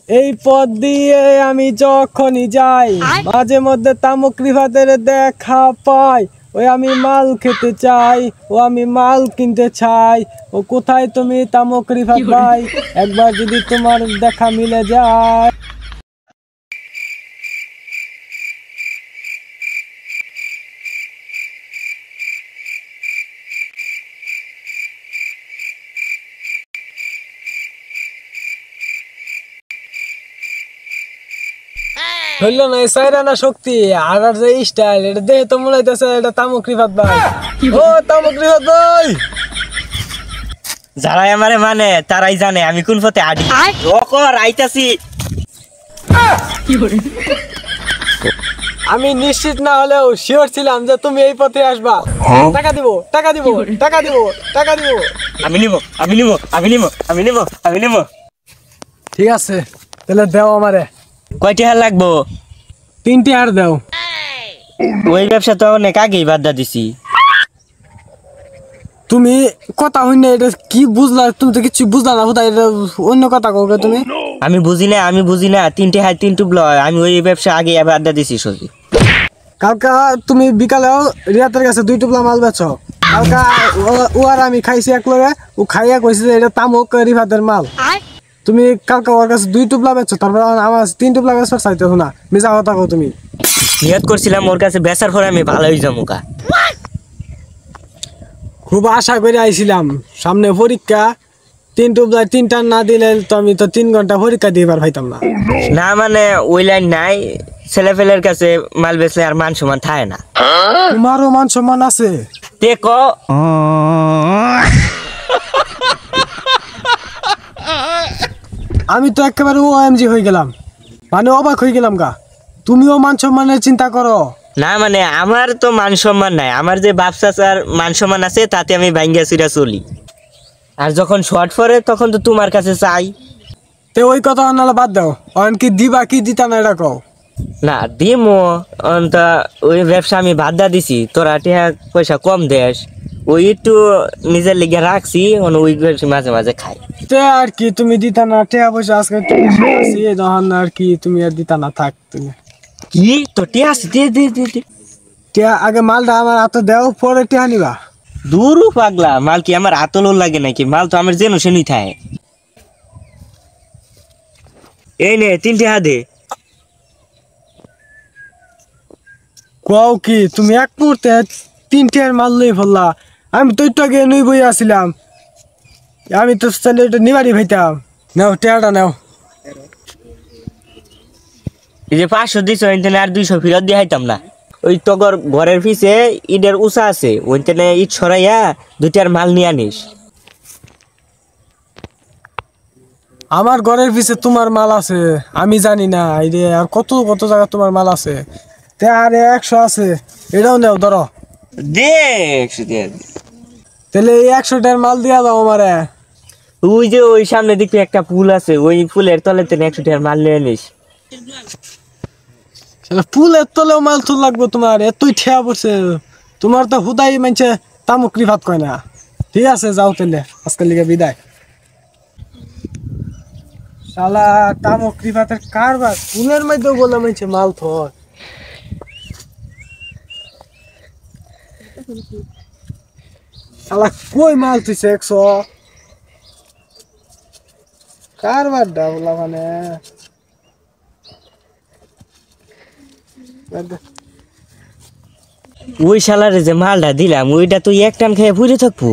এই পথ দিয়ে আমি যখনই যাই মাঝে মধ্যে তামুক রিফাতের দেখা পাই। ওই আমি মাল খেতে চাই, ও আমি মাল কিনতে চাই। ও কোথায় তুমি তামুক রিফাত ভাই, একবার যদি তোমার দেখা মিলে যায়। হইল না সাইরানা শক্তি আর যে স্টাইল, এটা দেখে তো মনে হইতেছে এটা তামুক রিফাত ভাই। ও তামুক রিফাত ভাই, যারাই আমারে মানে তারাই জানে আমি কোন পথে আডি। রকর আইতাছি। আমি নিশ্চিত না হলেও শিওর ছিলাম যে তুমি এই পথে আসবা। টাকা দিব, টাকা দিব, টাকা দিব, টাকা দিব। আমি নিব, আমি নিব, আমি নিব, আমি নিব, আমি নিব। ঠিক আছে তাহলে দেও আমারে। কয়টি হার লাগবো? 3টি হার দাও। ওই ব্যবসা তো অনেক আগেই বাদ দিছি। তুমি কথা হই না, এটা কি বুঝলা? তুমি তো কিছু বুঝলা না, কোথায় এটা অন্য কথা কও তুমি। আমি বুঝি না, আমি বুঝি না। 3টি হার 3 টুপ লয়, আমি ওই ব্যবসা আগে বাদ দিছি সজি। কালকা তুমি বিকালেও রিয়াতের কাছে 2 টুপলা মাল বেচো। কালকা ও আর আমি খাইছি এক লগে, ও খাইয়া কইছে যে এটা তামুক রিফাতের মাল। তুমি কালকা ওর কাছে 2 টুপলা বেচো, তারপর আমার 3 টুপলা বেচো চাইতেছো না। মিছা কথা কও তুমি। নিয়ত করছিলাম ওর কাছে বেচার পরে আমি ভালো হয়ে যাবো কা। খুব আশা করে আইছিলাম, সামনে পরীক্ষা। 3 টুপলা 3টা না দিলে তো আমি তো 3 ঘন্টা পরীক্ষা দিয়ে পাইতাম না। না মানে ওই লাইন নাই, ছেলে ফেলের কাছে মাল বেচলে আর মান সমান থাকে না। তোমারও মান সম্মান আছে। তে ক আমি তো একেবারে ওএমজি হয়ে গেলাম, মানে অবাক হয়ে গেলাম গা। তুমিও মান সম্মানের চিন্তা করো। না মানে আমার তো মান সম্মান নাই, আমার যে বাপ চাচার মান সম্মান আছে তাতে আমি ভাঙ্গা চুরা চলি। আর যখন শর্ট পরে তখন তো তোমার কাছে চাই। তে ওই কথা নাহলে বাদ দাও, অন কি দিবা কি দিতা না এটা কও। না দিমো অন্ত, ওই ব্যবসা আমি বাদ দিছি। তোরা টিয়া পয়সা কম দেশ, ওই একটু নিজের লিগে রাখছি, ওই মাঝে মাঝে খাই। তে আর কি তুমি দিতা না, টাকা পয়সা আজকে তখন আর কি তুমি আর দিতা না, থাক তুমি। কি তো টিয়া আছে? দে দে দে দে। টিয়া আগে মালটা আমার হাতে দাও, পরে টিয়া নিবা। দূর পাগলা, মাল কি আমার আতল লাগে নাকি? মাল তো আমার যেন সে থাকে। এই নে 3টি হাত দে। কও কি তুমি এক মুহূর্তে 3টির মাল লই ফেললা? আমি তো একটু আগে নই বই আসছিলাম, আমি তো চাইলে এটা নিবারি ভাইতাম। নাও টিয়াটা নাও। এই যে 500 দিছ, ওইখানে আর 200 ফেরত দিয়ে হাইতাম না। ওই তগর ঘরের পিছে ইটের উঁচা আছে, ওইখানে ইট ছড়াইয়া 2টার মাল নিয়ে আনিস। আমার ঘরের পিছে তোমার মাল আছে আমি জানি না, এই রে আর কত কত জায়গা তোমার মাল আছে। তে আরে 100 আছে, এটাও নাও ধরো। দেখ তাহলে এই 100টার মাল দিয়া দাও আমারে। ওই যে ওই সামনে দেখবি একটা ফুল আছে, ওই ফুলের তলে 100টার মাল নিয়ে আনিস। ফুলের তলেও মাল তুল লাগবে তোমার? এতই ঠেয়া পড়ছে তোমার, তো হুদাই মানছে তামুক রিফাত কয় না। ঠিক আছে যাও তাহলে, আজকের লিগে বিদায়। শালা তামুক রিফাতের কারবার, ফুলের মধ্যেও বলে মানছে মাল থর। শালা কই মাল তুইছে 100 কারবার ডাবলা মানে। ওই শালারে যে মালটা দিলাম ওইটা তুই এক টান খেয়ে পুড়ে থাকবো।